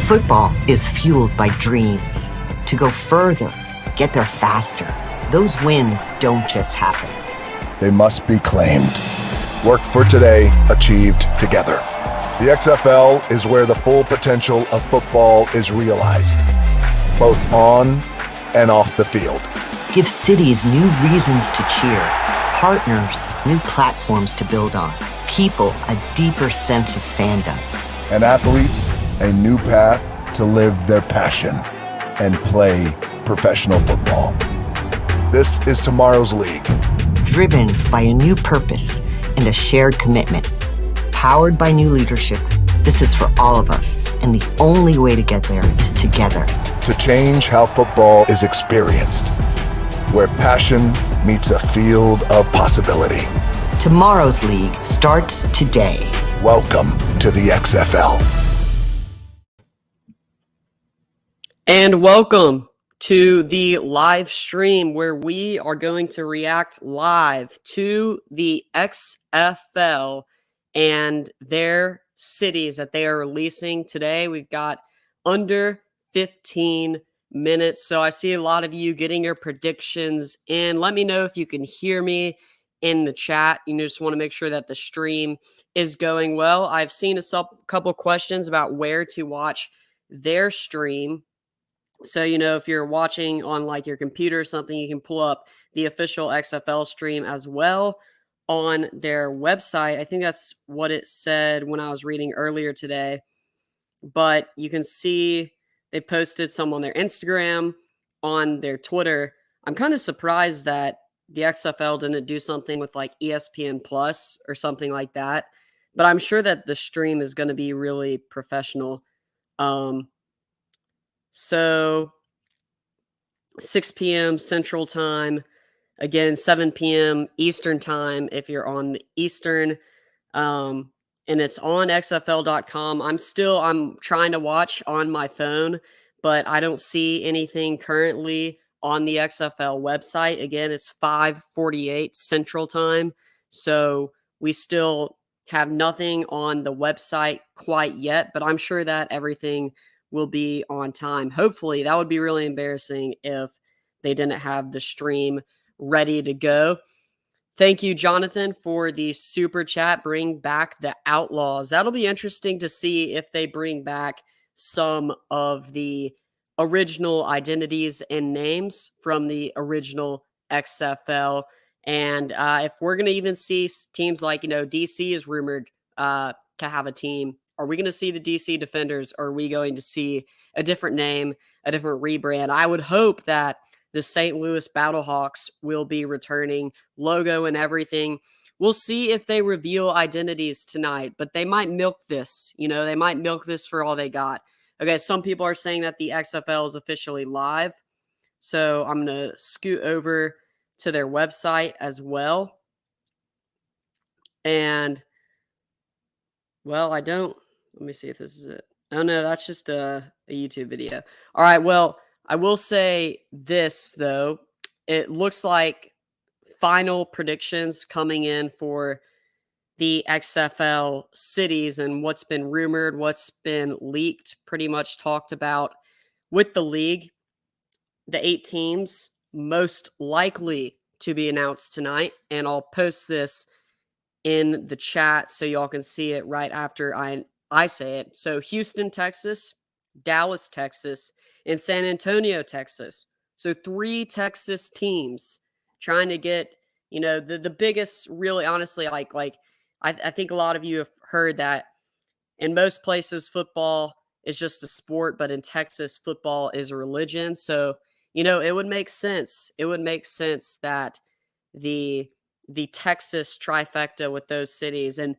Football is fueled by dreams. To go further, get there faster. Those wins don't just happen. They must be claimed. Work for today, achieved together. The XFL is where the full potential of football is realized, both on and off the field. Give cities new reasons to cheer, partners new platforms to build on, people a deeper sense of fandom, And athletes a new path to live their passion and play professional football. This is tomorrow's league. driven by a new purpose and a shared commitment. Powered by new leadership, this is for all of us, and the only way to get there is together. To change how football is experienced, where passion meets a field of possibility. Tomorrow's league starts today. Welcome to the XFL. And welcome to the live stream where we are going to react live to the XFL and their cities that they are releasing today. We've got under 15 minutes. So I see a lot of you getting your predictions in. Let me know if you can hear me in the chat. You just want to make sure that the stream is going well. I've seen a couple questions about where to watch their stream. So, if you're watching on like your computer or something, you can pull up the official XFL stream as well on their website. I think that's what it said when I was reading earlier today. But you can see they posted some on their Instagram, on their Twitter. I'm kind of surprised that the XFL didn't do something with like ESPN Plus or something like that. But I'm sure that the stream is going to be really professional. So 6 p.m. Central Time, again, 7 p.m. Eastern Time if you're on the Eastern, and it's on XFL.com. I'm trying to watch on my phone, but I don't see anything currently on the XFL website. Again, it's 5:48 Central Time, so we still have nothing on the website quite yet, but I'm sure that everything will be on time. Hopefully, that would be really embarrassing if they didn't have the stream ready to go. Thank you, Jonathan, for the super chat. Bring back the Outlaws. That'll be interesting to see if they bring back some of the original identities and names from the original XFL. And if we're going to even see teams like, DC is rumored to have a team. Are we going to see the DC Defenders? Or are we going to see a different name, a different rebrand? I would hope that the St. Louis Battlehawks will be returning, logo and everything. We'll see if they reveal identities tonight, but they might milk this. They might milk this for all they got. Okay, some people are saying that the XFL is officially live. So I'm going to scoot over to their website as well. And, well, let me see if this is it. Oh, no, that's just a YouTube video. All right, well, I will say this, though. It looks like final predictions coming in for the XFL cities and what's been rumored, what's been leaked, pretty much talked about with the league. The 8 teams most likely to be announced tonight, and I'll post this in the chat so y'all can see it right after I say it. So Houston, Texas, Dallas, Texas, and San Antonio, Texas. So 3 Texas teams trying to get, the biggest, really honestly, I think a lot of you have heard that in most places football is just a sport, but in Texas football is a religion. So, it would make sense. It would make sense that the Texas trifecta with those cities. And,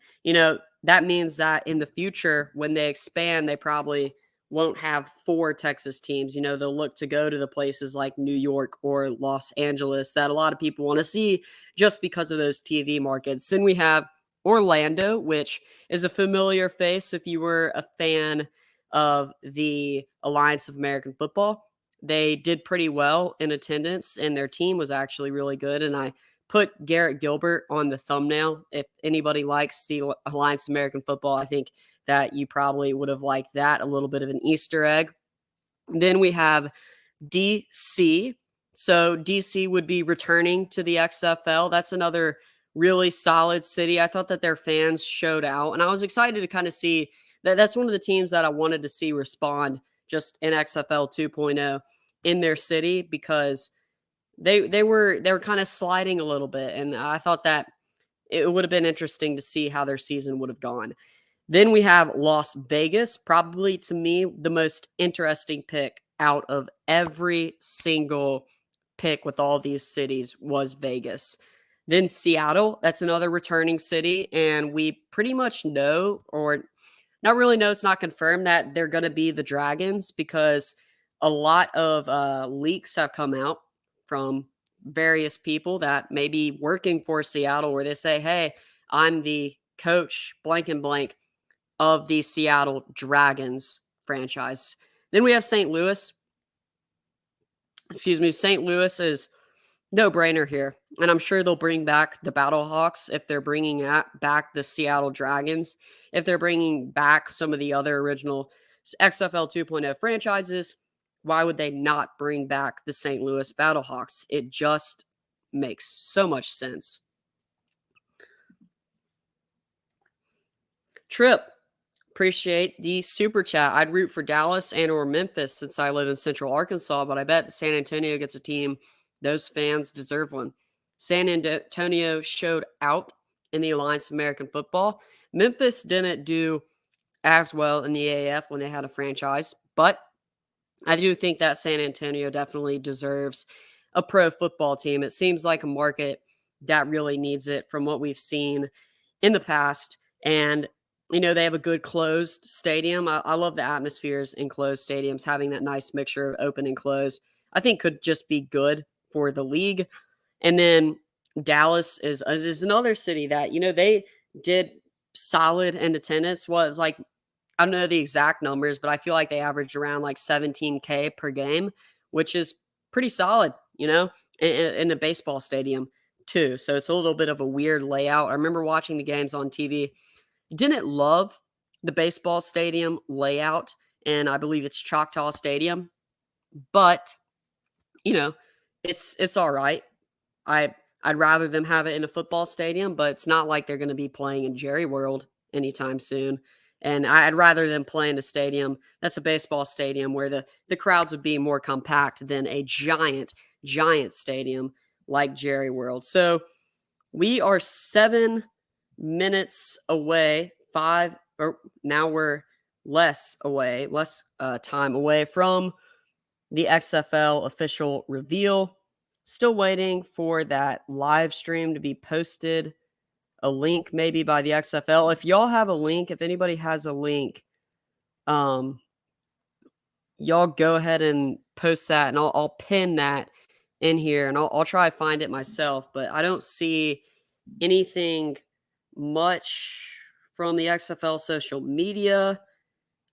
that means that in the future, when they expand, they probably won't have 4 Texas teams. They'll look to go to the places like New York or Los Angeles that a lot of people want to see just because of those TV markets. Then we have Orlando, which is a familiar face if you were a fan of the Alliance of American Football. They did pretty well in attendance, and their team was actually really good. And I put Garrett Gilbert on the thumbnail. If anybody likes the Alliance of American Football, I think that you probably would have liked that, a little bit of an Easter egg. Then we have DC. So DC would be returning to the XFL. That's another really solid city. I thought that their fans showed out, and I was excited to kind of see that. That's one of the teams that I wanted to see respond just in XFL 2.0 in their city, because they were kind of sliding a little bit, and I thought that it would have been interesting to see how their season would have gone. Then we have Las Vegas, probably to me the most interesting pick out of every single pick with all these cities was Vegas. Then Seattle, that's another returning city, and we pretty much know, or not really know, it's not confirmed, that they're going to be the Dragons, because a lot of leaks have come out from various people that may be working for Seattle, where they say, hey, I'm the coach blank and blank of the Seattle Dragons franchise. Then we have St. Louis. St. Louis is no-brainer here. And I'm sure they'll bring back the Battlehawks if they're bringing back the Seattle Dragons. If they're bringing back some of the other original XFL 2.0 franchises, why would they not bring back the St. Louis Battlehawks? It just makes so much sense. Trip, appreciate the super chat. I'd root for Dallas and or Memphis since I live in Central Arkansas, but I bet San Antonio gets a team. Those fans deserve one. San Antonio showed out in the Alliance of American Football. Memphis didn't do as well in the AAF when they had a franchise, but I do think that San Antonio definitely deserves a pro football team. It seems like a market that really needs it from what we've seen in the past. And, you know, they have a good closed stadium. I love the atmospheres in closed stadiums, having that nice mixture of open and closed, I think could just be good for the league. And then Dallas is another city that, you know, they did solid in attendance. Was like, I don't know the exact numbers, but I feel like they averaged around like 17K per game, which is pretty solid, you know, in a baseball stadium too. So it's a little bit of a weird layout. I remember watching the games on TV. Didn't love the baseball stadium layout, and I believe it's Choctaw Stadium, but you know, it's all right. I'd rather them have it in a football stadium, but it's not like they're going to be playing in Jerry World anytime soon. And I'd rather them play in a stadium that's a baseball stadium where the crowds would be more compact than a giant stadium like Jerry World. So we are 7 minutes away, now we're less time away from the XFL official reveal. Still waiting for that live stream to be posted. A link maybe by the XFL. If y'all have a link, if anybody has a link, y'all go ahead and post that, and I'll pin that in here, and I'll try to find it myself. But I don't see anything much from the XFL social media.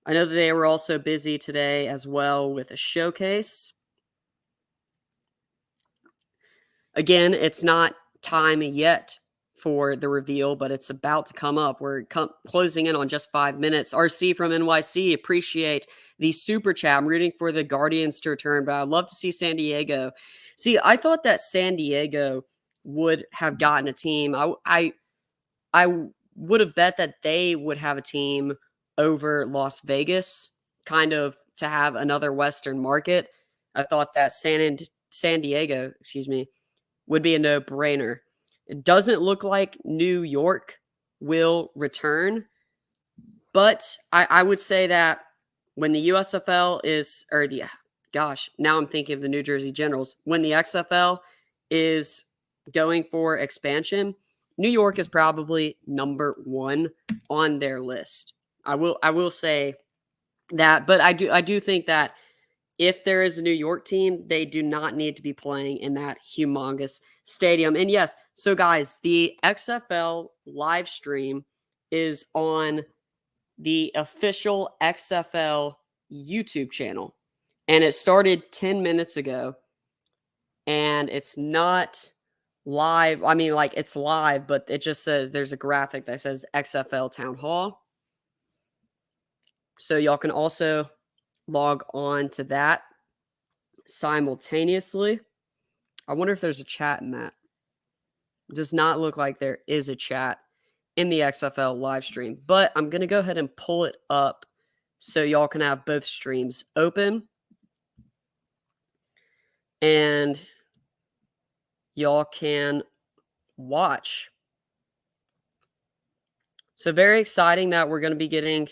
I know that they were also busy today as well with a showcase. Again, it's not time yet for the reveal, but it's about to come up. We're closing in on just 5 minutes. RC from NYC, appreciate the super chat. I'm rooting for the Guardians to return, but I'd love to see San Diego. See, I thought that San Diego would have gotten a team. I would have bet that they would have a team over Las Vegas, kind of to have another Western market. I thought that San Diego, would be a no-brainer. It doesn't look like New York will return, but I would say that when the USFL now I'm thinking of the New Jersey Generals. When the XFL is going for expansion, New York is probably number 1 on their list. I will say that, but I do think that if there is a New York team, they do not need to be playing in that humongous stadium. And yes, so guys, the XFL live stream is on the official XFL YouTube channel. And it started 10 minutes ago. And it's not live. I mean, like, it's live, but it just says there's a graphic that says XFL Town Hall. So y'all can also log on to that simultaneously. I wonder if there's a chat in that. It does not look like there is a chat in the XFL live stream, but I'm going to go ahead and pull it up so y'all can have both streams open and y'all can watch. So very exciting that we're going to be getting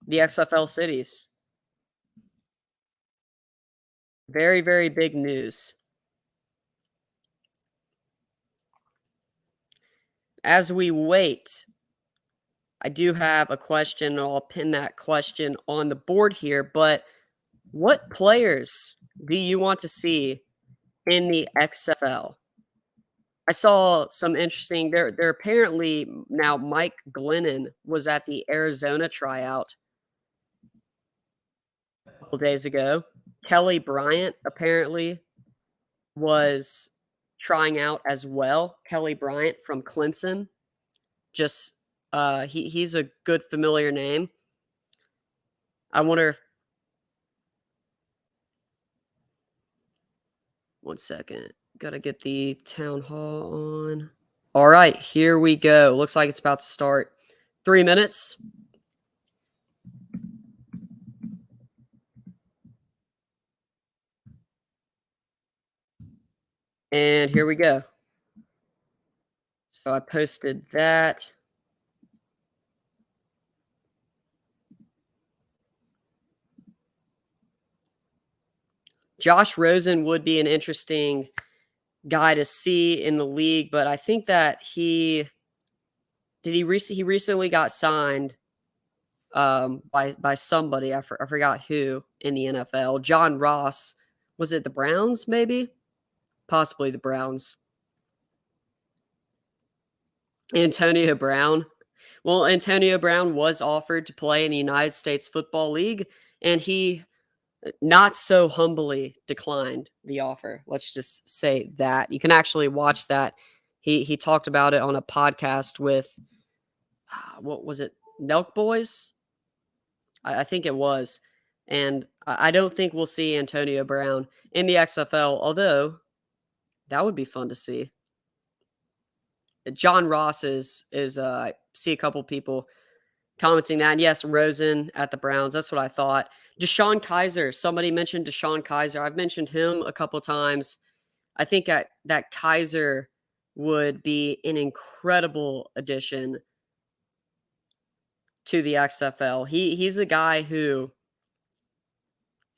the XFL cities. Very, very big news. As we wait, I do have a question, and I'll pin that question on the board here, but what players do you want to see in the XFL? I saw some interesting there apparently now Mike Glennon was at the Arizona tryout a couple days ago. Kelly Bryant apparently was trying out as well. Kelly Bryant from Clemson. Just he's a good familiar name. I wonder if one second. Gotta get the town hall on. All right, here we go. Looks like it's about to start. 3 minutes. And here we go. So I posted that. Josh Rosen would be an interesting guy to see in the league, but I think that he recently got signed by somebody. I forgot who in the NFL. John Ross. Was it the Browns, maybe? Possibly the Browns. Antonio Brown. Well, Antonio Brown was offered to play in the United States Football League, and he not so humbly declined the offer. Let's just say that. You can actually watch that. He talked about it on a podcast with, what was it, Nelk Boys? I think it was. And I don't think we'll see Antonio Brown in the XFL, although that would be fun to see. John Ross is I see a couple people commenting that. And yes, Rosen at the Browns. That's what I thought. DeShone Kizer. Somebody mentioned DeShone Kizer. I've mentioned him a couple times. I think that Kizer would be an incredible addition to the XFL. He's a guy who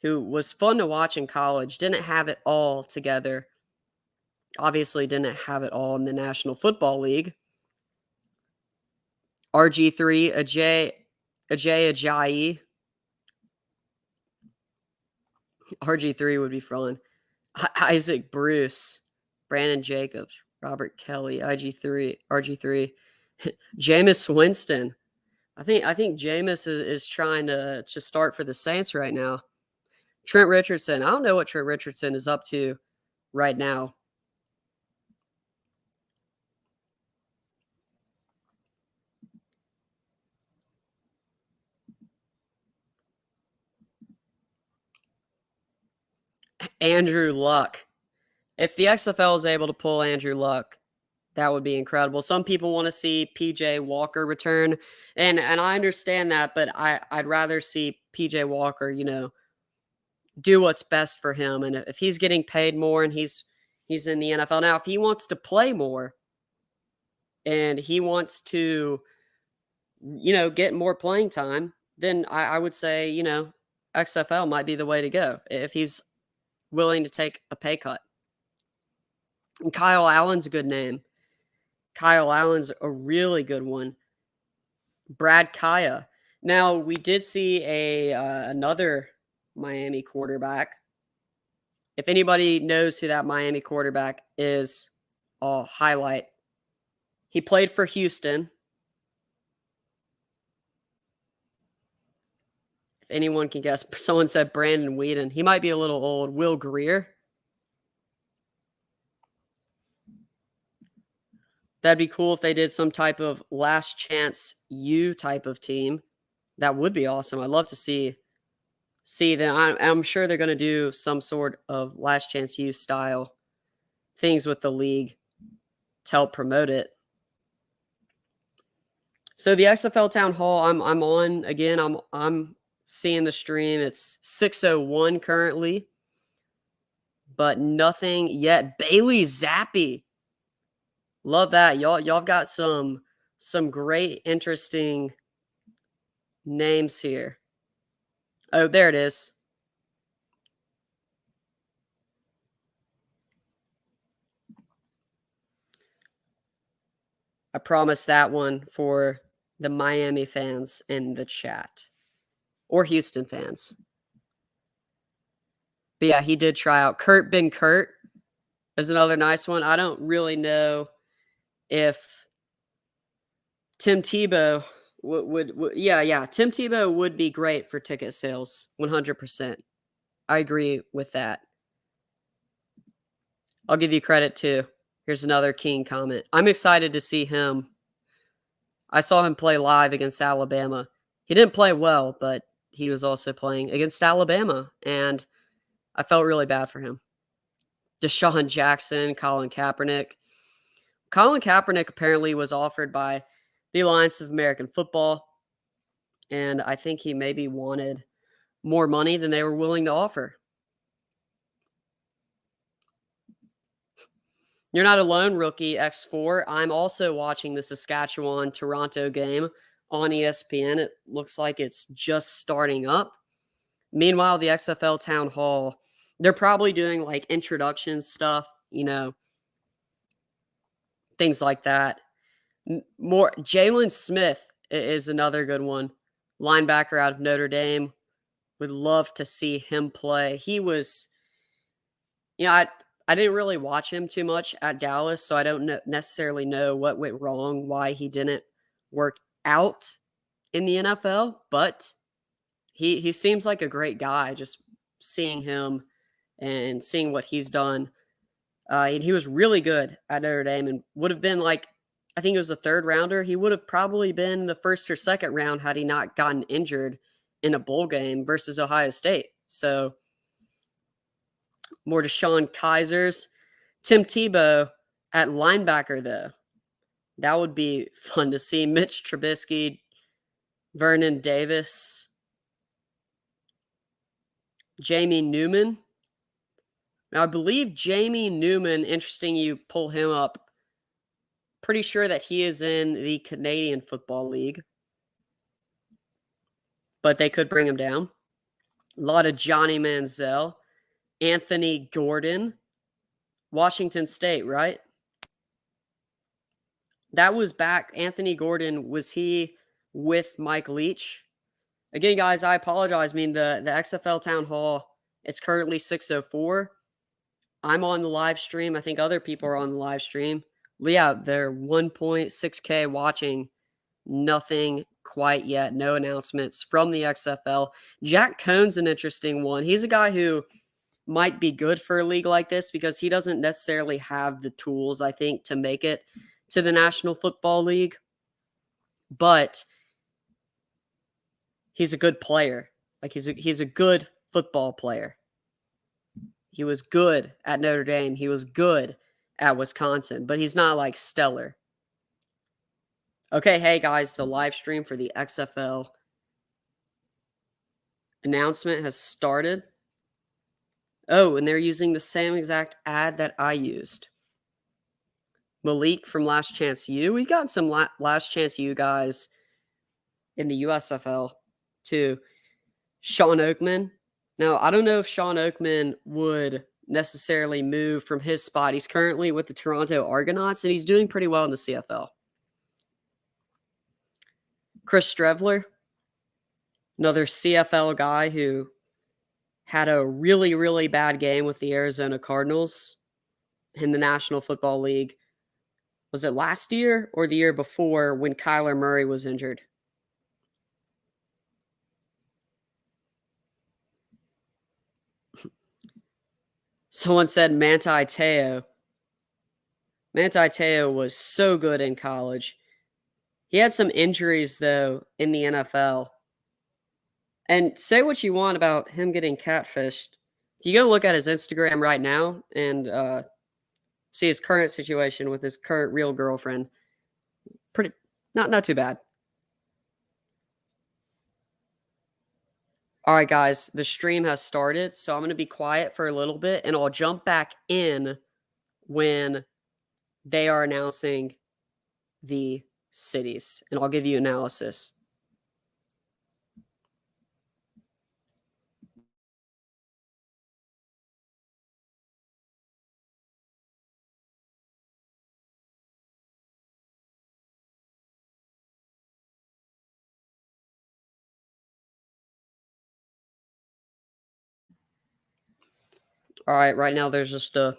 was fun to watch in college. Didn't have it all together. Obviously didn't have it all in the National Football League. RG3, Ajayi. RG3 would be fun. Isaac Bruce, Brandon Jacobs, Robert Kelly, RG3, Jameis Winston. I think Jameis is trying to start for the Saints right now. Trent Richardson. I don't know what Trent Richardson is up to right now. Andrew Luck. If the XFL is able to pull Andrew Luck, that would be incredible. Some people want to see PJ Walker return, and I understand that, but I'd rather see PJ Walker, do what's best for him. And if he's getting paid more and he's in the NFL now, if he wants to play more and he wants to, get more playing time, then I would say, XFL might be the way to go if he's willing to take a pay cut. And Kyle Allen's a good name. Kyle Allen's a really good one. Brad Kaya. Now, we did see another Miami quarterback. If anybody knows who that Miami quarterback is, I'll highlight. He played for Houston. If anyone can guess, someone said Brandon Whedon. He might be a little old. Will Greer. That'd be cool if they did some type of last chance U type of team. That would be awesome. I'd love to see them. I'm sure they're going to do some sort of Last Chance U style things with the league to help promote it. So the XFL Town Hall, I'm on again. I'm seeing the stream. It's 6:01 currently, but nothing yet. Bailey Zappi, love that. Y'all got some great, interesting names here. Oh, there it is. I promise that one for the Miami fans in the chat, or Houston fans. But yeah, he did try out. Kurt Ben Kurt is another nice one. I don't really know if Tim Tebow would Tim Tebow would be great for ticket sales, 100%. I agree with that. I'll give you credit too. Here's another keen comment. I'm excited to see him. I saw him play live against Alabama. He didn't play well, but he was also playing against Alabama, and I felt really bad for him. Deshaun Jackson, Colin Kaepernick. Colin Kaepernick apparently was offered by the Alliance of American Football, and I think he maybe wanted more money than they were willing to offer. You're not alone, Rookie X4. I'm also watching the Saskatchewan-Toronto game on ESPN. It looks like it's just starting up. Meanwhile, the XFL Town Hall, they're probably doing like introduction stuff, things like that. More Jalen Smith is another good one. Linebacker out of Notre Dame. Would love to see him play. He was, I didn't really watch him too much at Dallas, so I don't necessarily know what went wrong, why he didn't work out in the NFL, but he seems like a great guy, just seeing him and seeing what he's done. And he was really good at Notre Dame and would have been like, I think it was a third rounder. He would have probably been the first or second round had he not gotten injured in a bowl game versus Ohio State. So more Deshaun Keisers. Tim Tebow at linebacker, though. That would be fun to see. Mitch Trubisky, Vernon Davis, Jamie Newman. Now, I believe Jamie Newman, interesting you pull him up. Pretty sure that he is in the Canadian Football League. But they could bring him down. A lot of Johnny Manziel. Anthony Gordon. Washington State, right? That was back. Anthony Gordon, was he with Mike Leach? Again, guys, I apologize. I mean, the XFL Town Hall, it's currently 6:04. I'm on the live stream. I think other people are on the live stream. Yeah, they're 1.6K watching. Nothing quite yet. No announcements from the XFL. Jack Cohn's an interesting one. He's a guy who might be good for a league like this because he doesn't necessarily have the tools, I think, to make it to the National Football League. But he's a good player. Like he's a good football player. He was good at Notre Dame. He was good at Wisconsin, but he's not like stellar. Okay, hey guys, the live stream for the XFL announcement has started. Oh, and they're using the same exact ad that I used. Malik from Last Chance U. We got some Last Chance U guys in the USFL too. Sean Oakman. Now, I don't know if Sean Oakman would necessarily move from his spot. He's currently with the Toronto Argonauts, and he's doing pretty well in the CFL. Chris Strevler, another CFL guy who had a really, really bad game with the Arizona Cardinals in the National Football League. Was it last year or the year before when Kyler Murray was injured? Someone said Manti Te'o. Manti Te'o was so good in college. He had some injuries, though, in the NFL. And say what you want about him getting catfished. If you go look at his Instagram right now and see his current situation with his current real girlfriend, pretty not too bad. All right, guys, the stream has started, so I'm going to be quiet for a little bit, and I'll jump back in when they are announcing the cities, and I'll give you analysis. All right, right now there's just a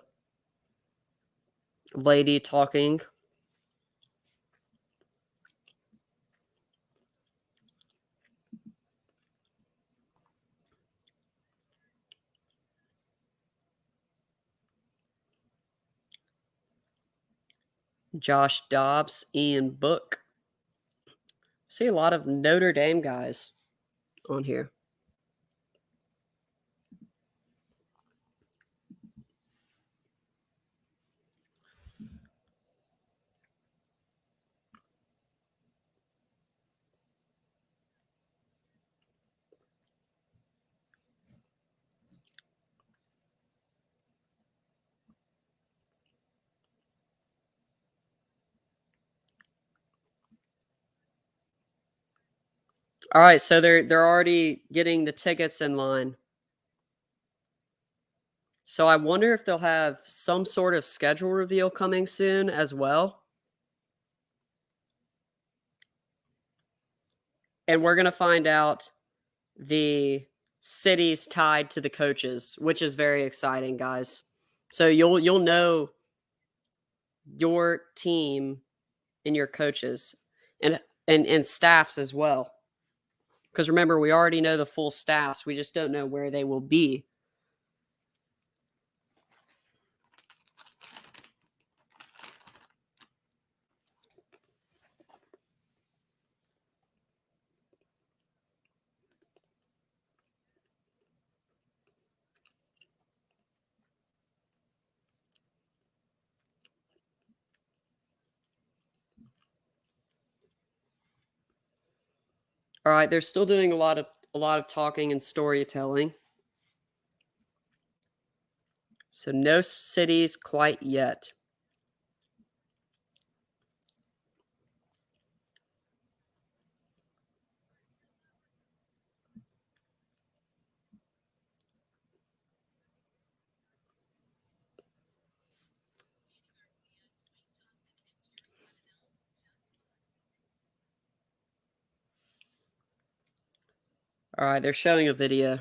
lady talking. Josh Dobbs, Ian Book. See a lot of Notre Dame guys on here. All right, so they're already getting the tickets in line. So I wonder if they'll have some sort of schedule reveal coming soon as well. And we're going to find out the cities tied to the coaches, which is very exciting, guys. So you'll know your team and your coaches and staffs as well. Because remember, we already know the full staffs. We just don't know where they will be. All right, they're still doing a lot of talking and storytelling. So no cities quite yet. All right, they're showing a video.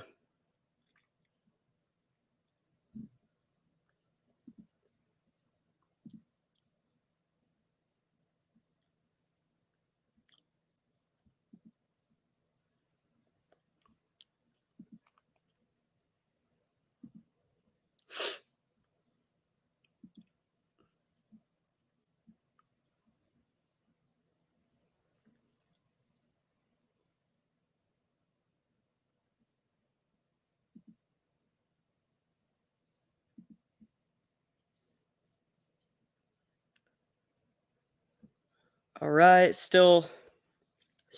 All right, still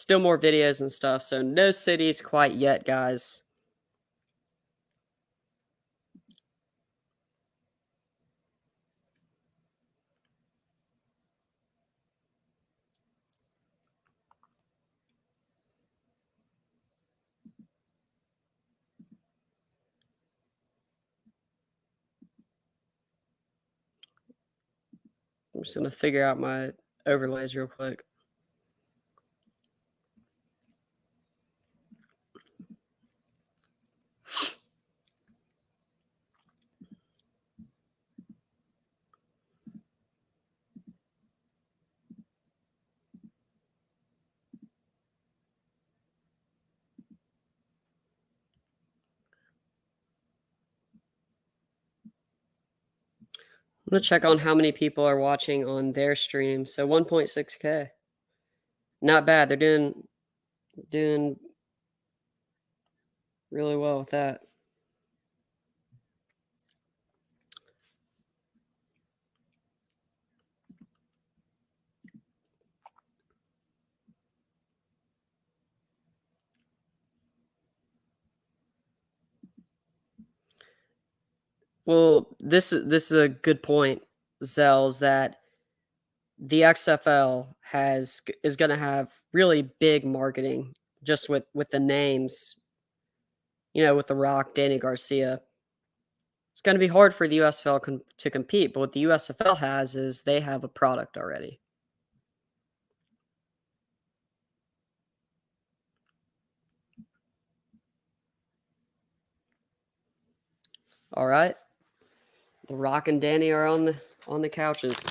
more videos and stuff. So no cities quite yet, guys. I'm just going to figure out my overlays real quick. I'm going to check on how many people are watching on their stream. So 1.6K. Not bad. They're doing really well with that. Well, this is a good point, Zell's, that the XFL is going to have really big marketing just with the names, with The Rock, Danny Garcia. It's going to be hard for the USFL to compete, but what the USFL has is they have a product already. All right. The Rock and Danny are on the couches.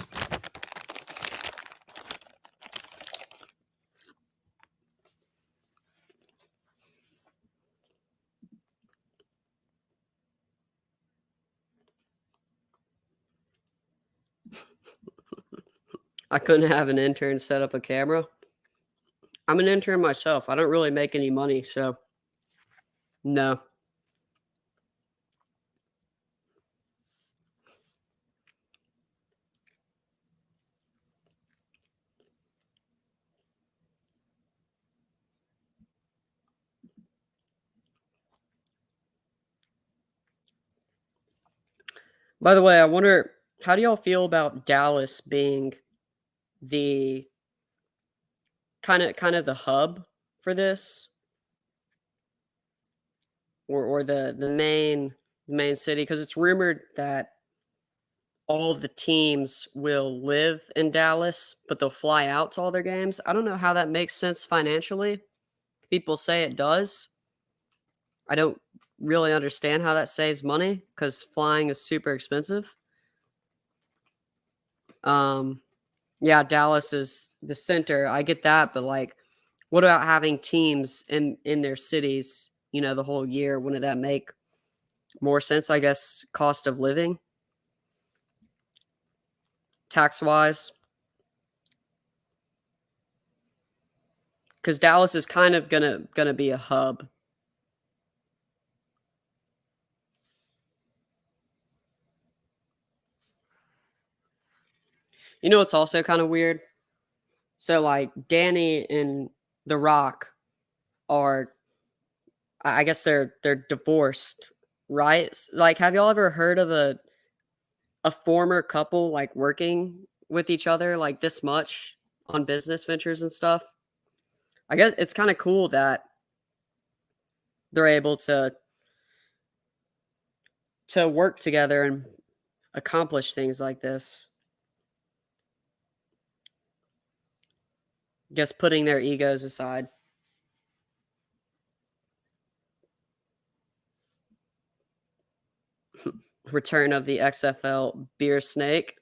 I couldn't have an intern set up a camera. I'm an intern myself. I don't really make any money, so no. By the way, I wonder, how do y'all feel about Dallas being the kind of the hub for this, or the main city? Because it's rumored that all the teams will live in Dallas, but they'll fly out to all their games. I don't know how that makes sense financially. People say it does. I don't really understand how that saves money because flying is super expensive. Yeah, Dallas is the center. I get that, but like, what about having teams in their cities, the whole year? Wouldn't that make more sense? I guess cost of living, tax wise, because Dallas is kind of gonna be a hub. It's also kind of weird. So like Danny and The Rock are, I guess they're divorced, right? Like, have y'all ever heard of a former couple like working with each other like this much on business ventures and stuff? I guess it's kind of cool that they're able to work together and accomplish things like this. Just putting their egos aside. Return of the XFL beer snake.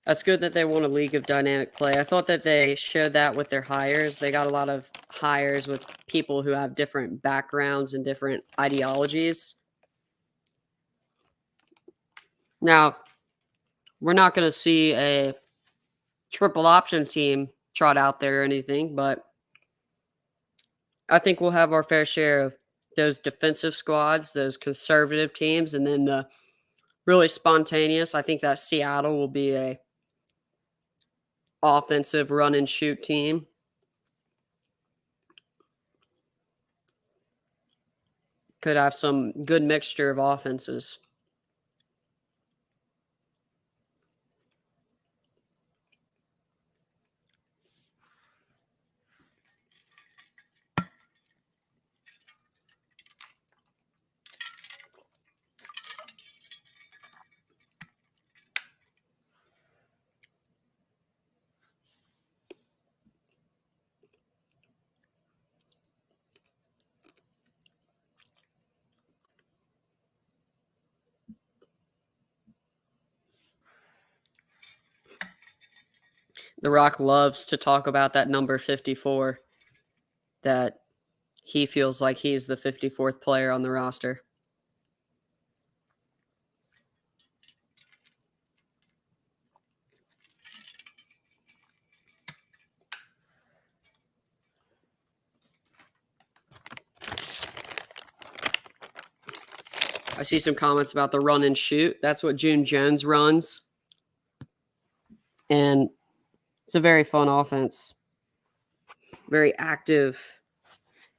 That's good that they want a league of dynamic play. I thought that they showed that with their hires. They got a lot of hires with people who have different backgrounds and different ideologies. Now, we're not going to see a triple option team trot out there or anything, but I think we'll have our fair share of those defensive squads, those conservative teams, and then the really spontaneous. I think that Seattle will be a offensive run and shoot team. Could have some good mixture of offenses. The Rock loves to talk about that number 54, that he feels like he's the 54th player on the roster. I see some comments about the run and shoot. That's what June Jones runs. And it's a very fun offense. Very active.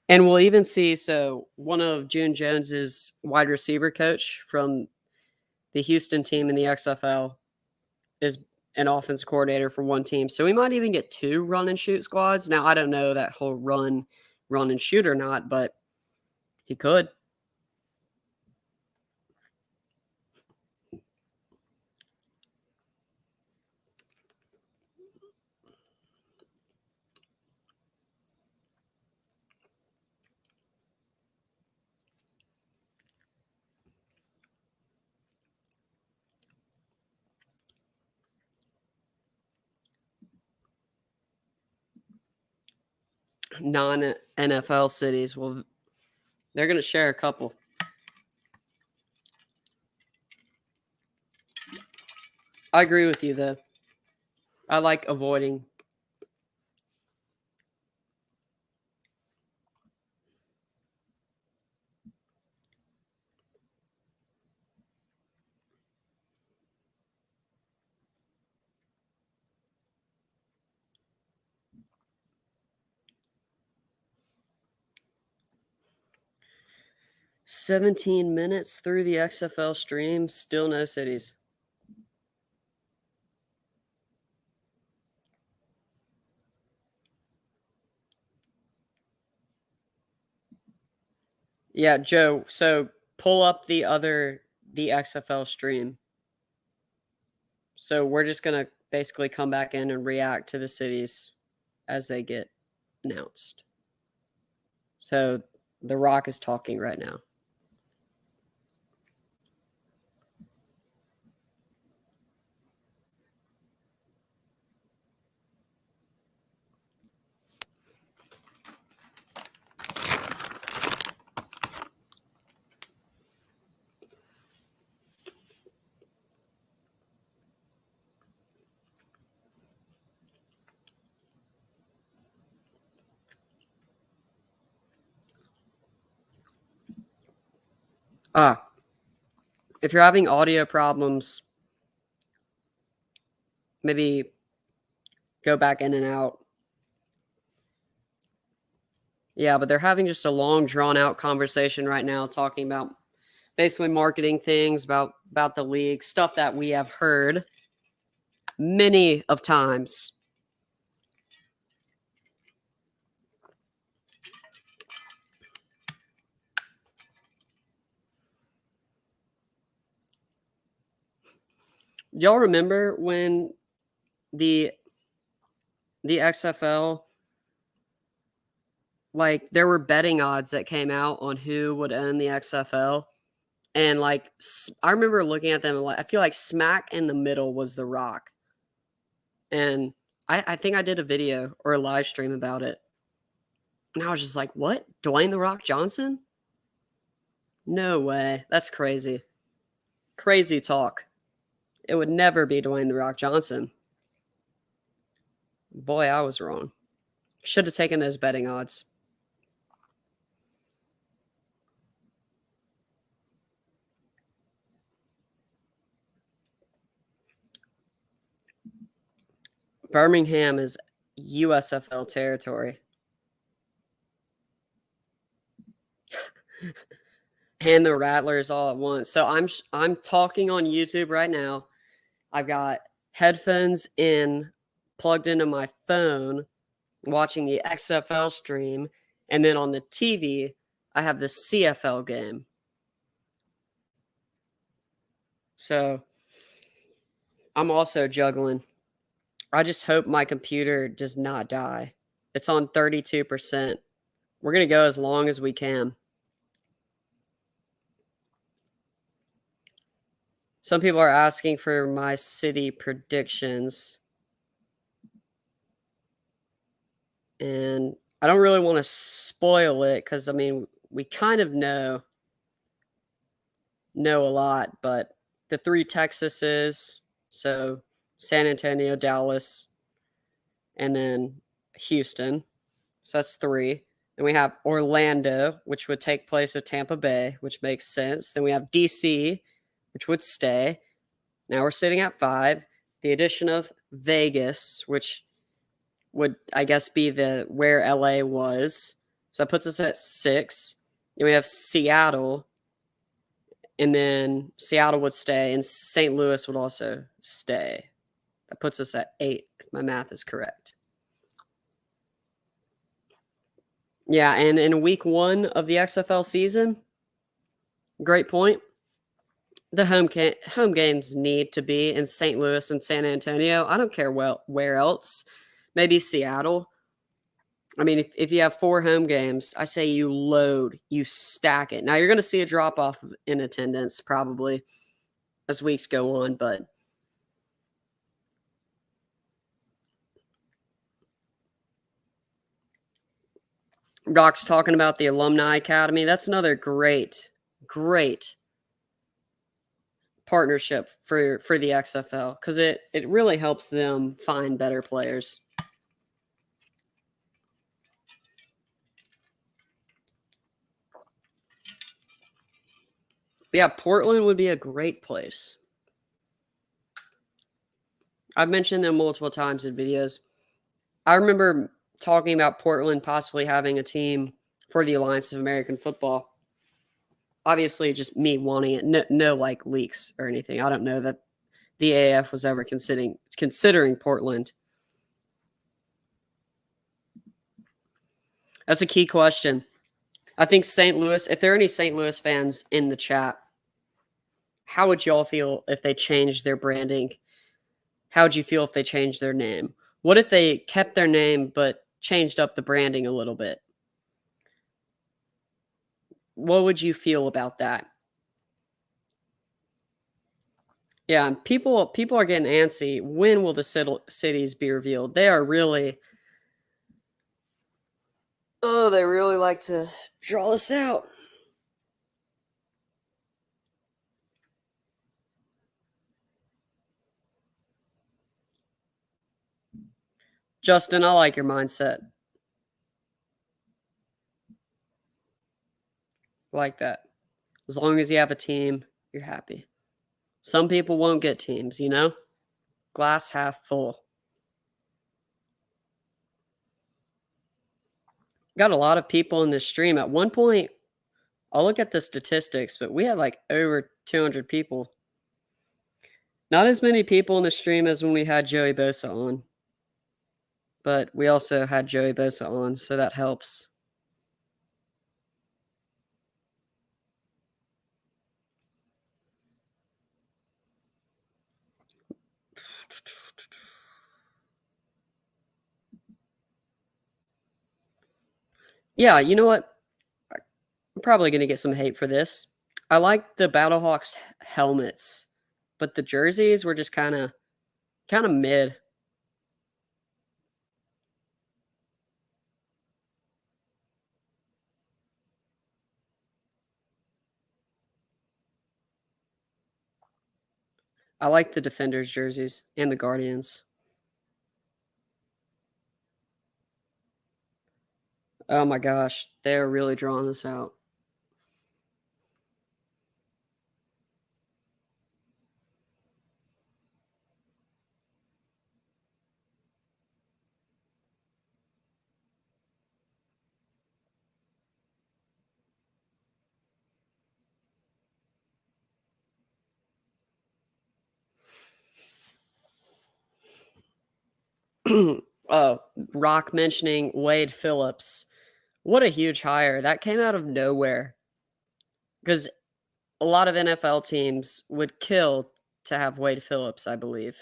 And we'll even see, so one of June Jones's wide receiver coach from the Houston team in the XFL is an offense coordinator for one team. So we might even get 2 run and shoot squads. Now, I don't know that whole run and shoot or not, but he could. Non-NFL cities, well, they're going to share a couple. I agree with you, though. I like avoiding. "17 minutes through the XFL stream, still no cities." Yeah, Joe, so pull up the XFL stream. So we're just going to basically come back in and react to the cities as they get announced. So The Rock is talking right now. If you're having audio problems, maybe go back in and out. Yeah, but they're having just a long, drawn-out conversation right now, talking about basically marketing things, about the league, stuff that we have heard many of times. Y'all remember when the XFL, like, there were betting odds that came out on who would own the XFL, and like I remember looking at them and like I feel like smack in the middle was The Rock, and I think I did a video or a live stream about it, and I was just like, what, Dwayne The Rock Johnson? No way, that's crazy talk. It would never be Dwayne The Rock Johnson. Boy, I was wrong. Should have taken those betting odds. Birmingham is USFL territory. And the Rattlers all at once. So I'm talking on YouTube right now. I've got headphones in, plugged into my phone, watching the XFL stream, and then on the TV, I have the CFL game. So I'm also juggling. I just hope my computer does not die. It's on 32%. We're going to go as long as we can. Some people are asking for my city predictions. And I don't really want to spoil it because, I mean, we kind of know a lot, but the 3 Texases, so San Antonio, Dallas, and then Houston. So that's 3. Then we have Orlando, which would take place at Tampa Bay, which makes sense. Then we have DC, which would stay. Now we're sitting at 5. The addition of Vegas, which would, I guess, be the where LA was. So that puts us at 6. Then we have Seattle, and then Seattle would stay, and St. Louis would also stay. That puts us at 8, if my math is correct. Yeah, and in week 1 of the XFL season, great point. The home games need to be in St. Louis and San Antonio. I don't care where else. Maybe Seattle. I mean, if you have 4 home games, I say you load, you stack it. Now, you're going to see a drop-off in attendance probably as weeks go on, but Doc's talking about the Alumni Academy. That's another great partnership for the XFL because it really helps them find better players. Yeah, Portland would be a great place. I've mentioned them multiple times in videos. I remember talking about Portland possibly having a team for the Alliance of American Football. Obviously, just me wanting it. No like leaks or anything. I don't know that the AAF was ever considering Portland. That's a key question. I think St. Louis, if there are any St. Louis fans in the chat, how would y'all feel if they changed their branding? How would you feel if they changed their name? What if they kept their name but changed up the branding a little bit? What would you feel about that? Yeah, people are getting antsy. When will the cities be revealed? They are really... Oh, they really like to draw this out. Justin, I like your mindset. I like that. As long as you have a team, you're happy. Some people won't get teams, you know? Glass half full. Got a lot of people in this stream. At one point, I'll look at the statistics, but we had like over 200 people. Not as many people in the stream as when we had Joey Bosa on. But we also had Joey Bosa on, so that helps. Yeah, you know what? I'm probably going to get some hate for this. I like the Battlehawks helmets, but the jerseys were just kind of mid. I like the Defenders jerseys and the Guardians. Oh my gosh, they're really drawing this out. Rock mentioning Wade Phillips. What a huge hire. That came out of nowhere. Because a lot of NFL teams would kill to have Wade Phillips, I believe.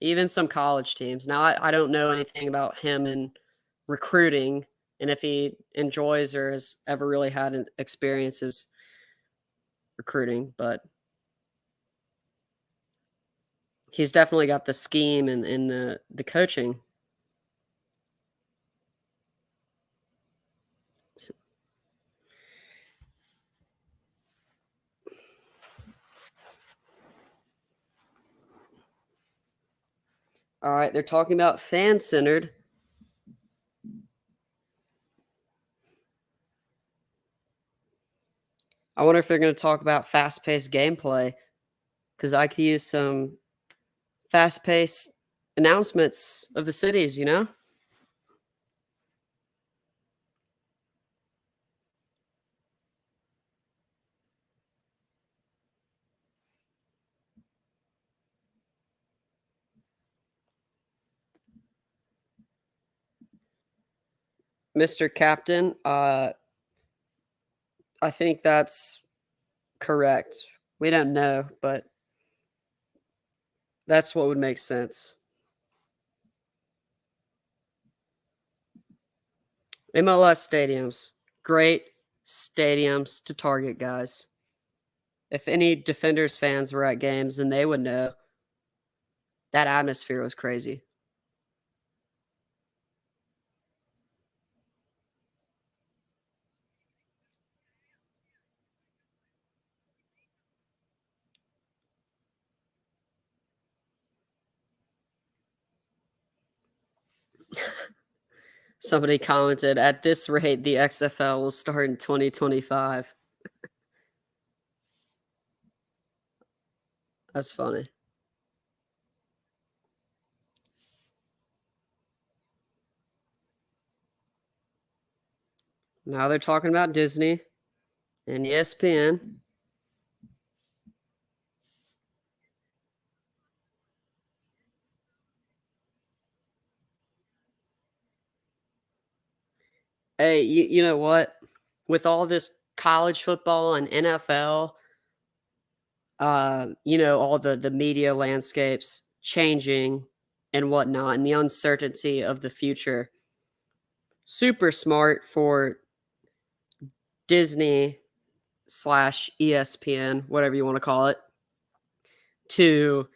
Even some college teams. Now, I don't know anything about him in recruiting and if he enjoys or has ever really had experiences recruiting, but he's definitely got the scheme and the coaching. All right, they're talking about fan-centered. I wonder if they're going to talk about fast-paced gameplay, because I could use some fast-paced announcements of the cities, you know? Mr. Captain, I think that's correct. We don't know, but that's what would make sense. MLS stadiums. Great stadiums to target, guys. If any Defenders fans were at games, then they would know that atmosphere was crazy. Somebody commented, at this rate, the XFL will start in 2025. That's funny. Now they're talking about Disney and ESPN. Hey, you know what? With all this college football and NFL, all the media landscapes changing and whatnot, and the uncertainty of the future. Super smart for Disney / ESPN, whatever you want to call it, to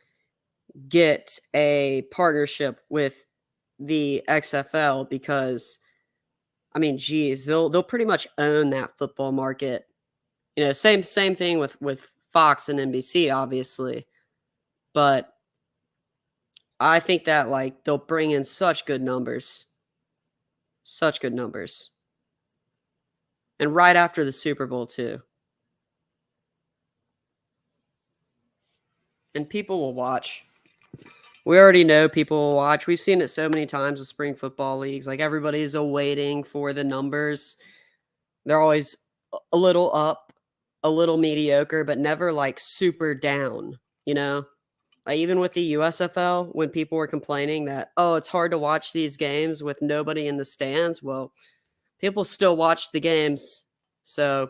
get a partnership with the XFL, because I mean, geez, they'll pretty much own that football market. Same thing with Fox and NBC, obviously, but I think that they'll bring in such good numbers, and right after the Super Bowl too, and people will watch. We already know people will watch. We've seen it so many times with spring football leagues. Like, everybody's awaiting for the numbers. They're always a little up, a little mediocre, but never super down, Like, even with the USFL, when people were complaining that, oh, it's hard to watch these games with nobody in the stands, well, people still watch the games. So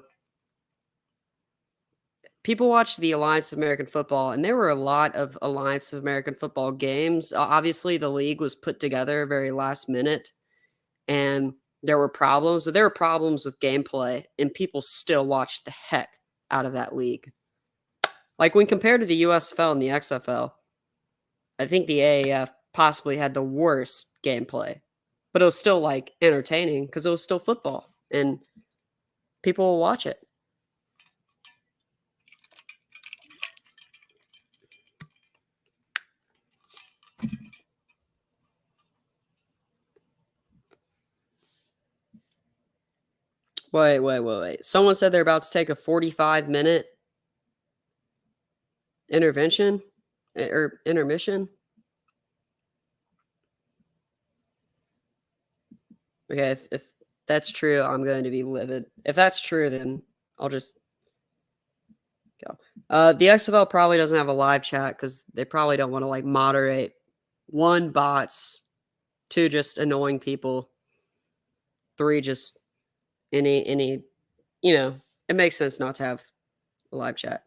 people watched the Alliance of American Football, and there were a lot of Alliance of American Football games. Obviously, the league was put together very last minute, and there were problems. So there were problems with gameplay, and people still watched the heck out of that league. Like, when compared to the USFL and the XFL, I think the AAF possibly had the worst gameplay, but it was still entertaining because it was still football, and people will watch it. Wait. Someone said they're about to take a 45-minute intervention or intermission. Okay, if that's true, I'm going to be livid. If that's true, then I'll just go. The XFL probably doesn't have a live chat because they probably don't want to moderate. 1, bots. 2, just annoying people. 3, just any it makes sense not to have a live chat.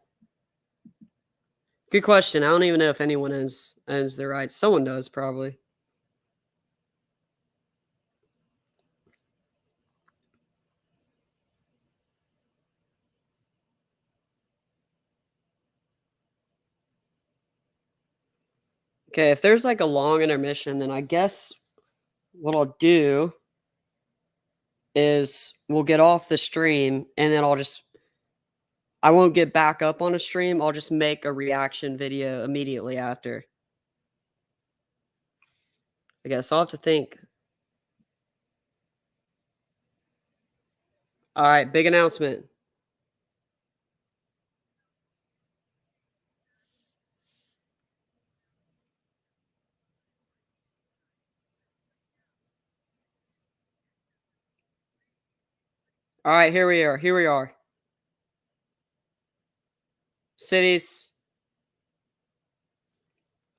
Good question. I don't even know if anyone owns the rights. Someone does, probably. Okay, if there's a long intermission, then I guess what I'll do is we'll get off the stream, and then I won't get back up on a stream. I'll just make a reaction video immediately after. I guess I'll have to think. All right, big announcement. All right, here we are. Here we are. Cities.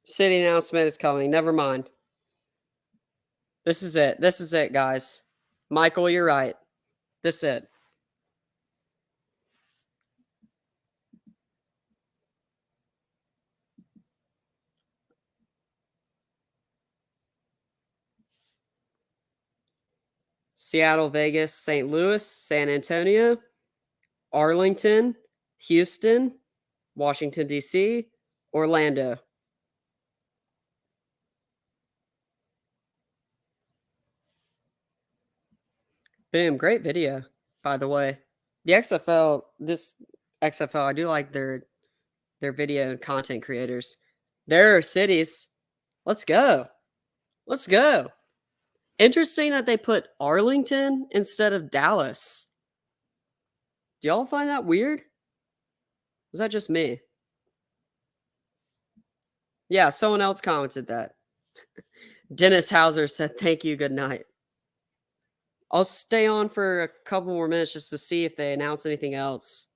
City announcement is coming. Never mind. This is it. This is it, guys. Michael, you're right. This is it. Seattle, Vegas, St. Louis, San Antonio, Arlington, Houston, Washington, D.C., Orlando. Boom. Great video, by the way. The XFL, this XFL, I do like their video and content creators. There are cities. Let's go. Let's go. Interesting that they put Arlington instead of Dallas. Do y'all find that weird? Was that just me? Yeah, someone else commented that. Dennis Hauser said, "Thank you, good night." I'll stay on for a couple more minutes just to see if they announce anything else.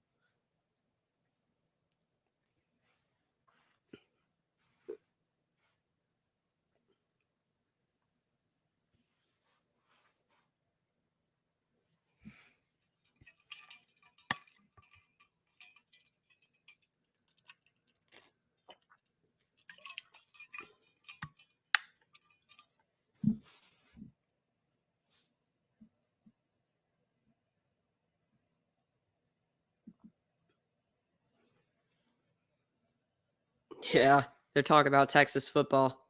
Yeah, they're talking about Texas football.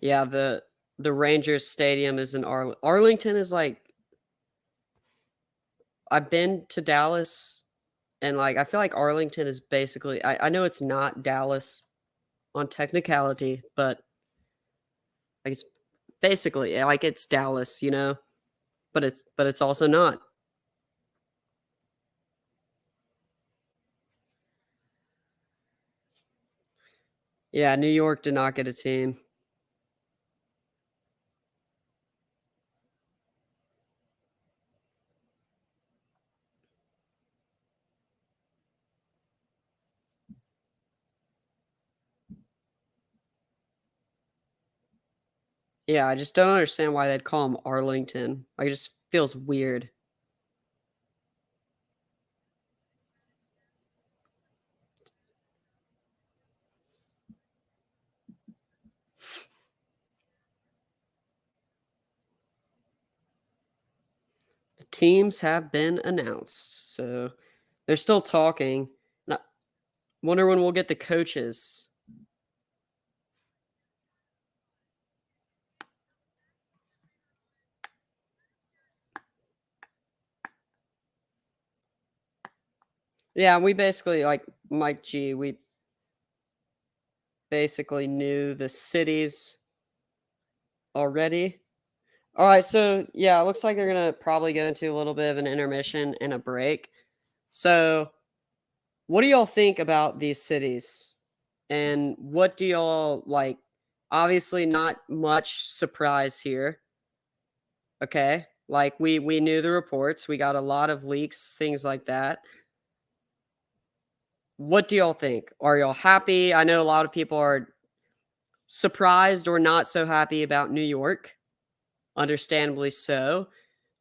Yeah, the Rangers stadium is in Arlington is like, I've been to Dallas and like I feel like Arlington is basically, I know it's not Dallas on technicality, but like it's basically like it's Dallas, you know, but it's also not. Yeah, New York did not get a team. Yeah, I just don't understand why they'd call him Arlington. Like, it just feels weird. The teams have been announced, so they're still talking. I wonder when we'll get the coaches. Yeah, we basically, like Mike G, we basically knew the cities already. All right, so yeah, it looks like they're gonna probably go into a little bit of an intermission and a break. So, what do y'all think about these cities? And what do y'all like? Obviously, not much surprise here. Okay, like we knew the reports. We got a lot of leaks, things like that. What do y'all think? Are y'all happy? I know a lot of people are surprised or not so happy about New York. Understandably so.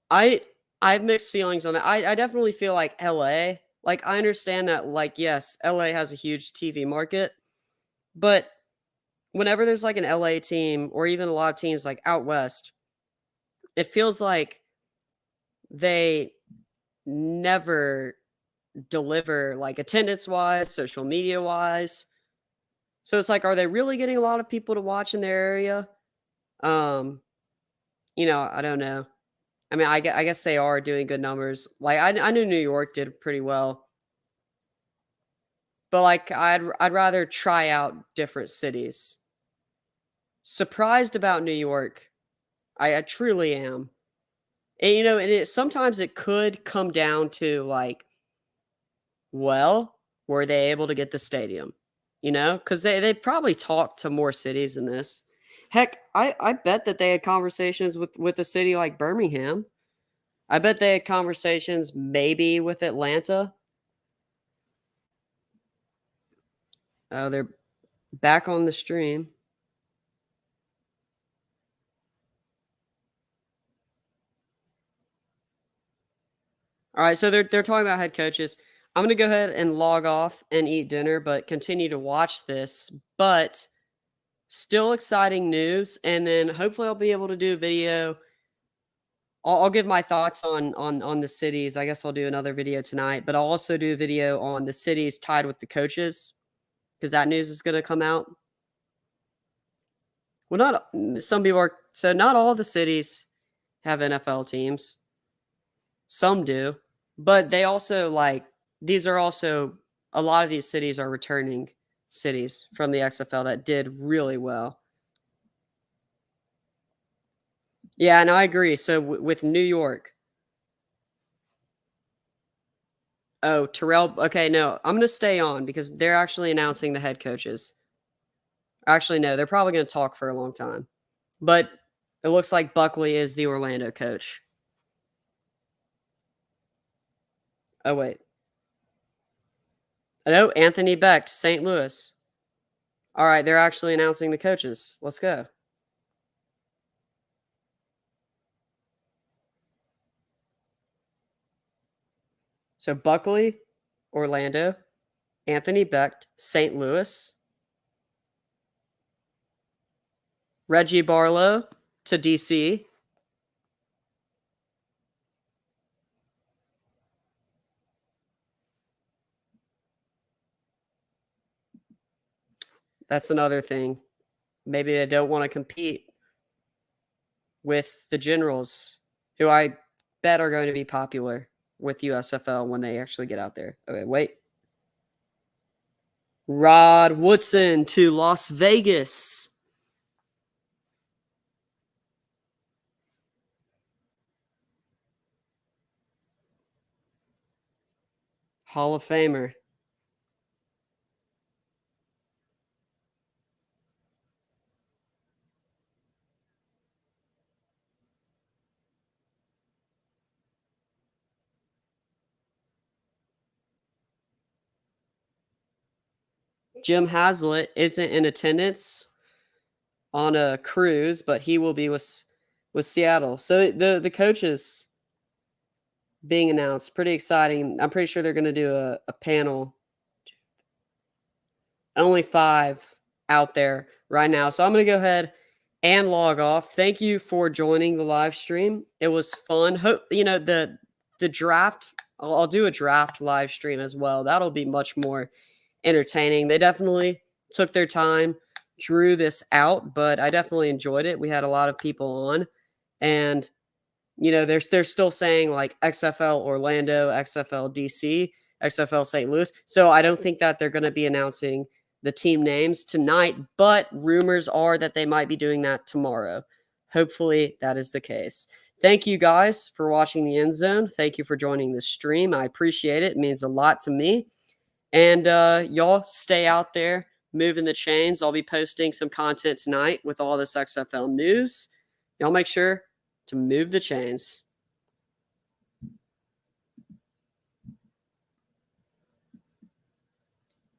I I have mixed feelings on that. I definitely feel like LA. Like I understand that like yes, LA has a huge TV market, but whenever there's like an LA team or even a lot of teams like out west, it feels like they never deliver like attendance wise, social media wise. So it's like, are they really getting a lot of people to watch in their area? Um, I don't know. I mean, I guess they are doing good numbers. Like I knew New York did pretty well, but like I'd rather try out different cities. surprised about New York. I truly am. And, and sometimes it could come down to like, well, were they able to get the stadium? Because they probably talked to more cities than this. Heck, I bet that they had conversations with a city like Birmingham. I bet they had conversations maybe with Atlanta. Oh, they're back on the stream. All right, so they're talking about head coaches. I'm going to go ahead and log off and eat dinner, but continue to watch this. But still exciting news, and then hopefully I'll be able to do a video. I'll give my thoughts on the cities. I guess I'll do another video tonight, but I'll also do a video on the cities tied with the coaches because that news is going to come out. Well, some people are, so not all the cities have NFL teams. Some do, but they also these are also, a lot of these cities are returning cities from the XFL that did really well. Yeah, and I agree. So with New York. Oh, Terrell. Okay, no, I'm going to stay on because they're actually announcing the head coaches. Actually, no, they're probably going to talk for a long time. But it looks like Buckley is the Orlando coach. Oh, wait. No, Anthony Becht, St. Louis. All right, they're actually announcing the coaches. Let's go. So Buckley, Orlando, Anthony Becht, St. Louis, Reggie Barlow to DC, that's another thing. Maybe they don't want to compete with the Generals, who I bet are going to be popular with USFL when they actually get out there. Okay, wait. Rod Woodson to Las Vegas. Hall of Famer. Jim Haslett isn't in attendance on a cruise, but he will be with Seattle. So the coaches being announced, pretty exciting. I'm pretty sure they're going to do a panel. Only 5 out there right now. So I'm going to go ahead and log off. Thank you for joining the live stream. It was fun. Hope the draft. I'll do a draft live stream as well. That'll be much more entertaining. They definitely took their time, drew this out, but I definitely enjoyed it. We had a lot of people on, and they're still saying like XFL Orlando, XFL DC, XFL St. Louis. So I don't think that they're going to be announcing the team names tonight, but rumors are that they might be doing that tomorrow. Hopefully that is the case. Thank you guys for watching the End Zone. Thank you for joining the stream. I appreciate it. It means a lot to me. And y'all stay out there moving the chains. I'll be posting some content tonight with all this XFL news. Y'all make sure to move the chains.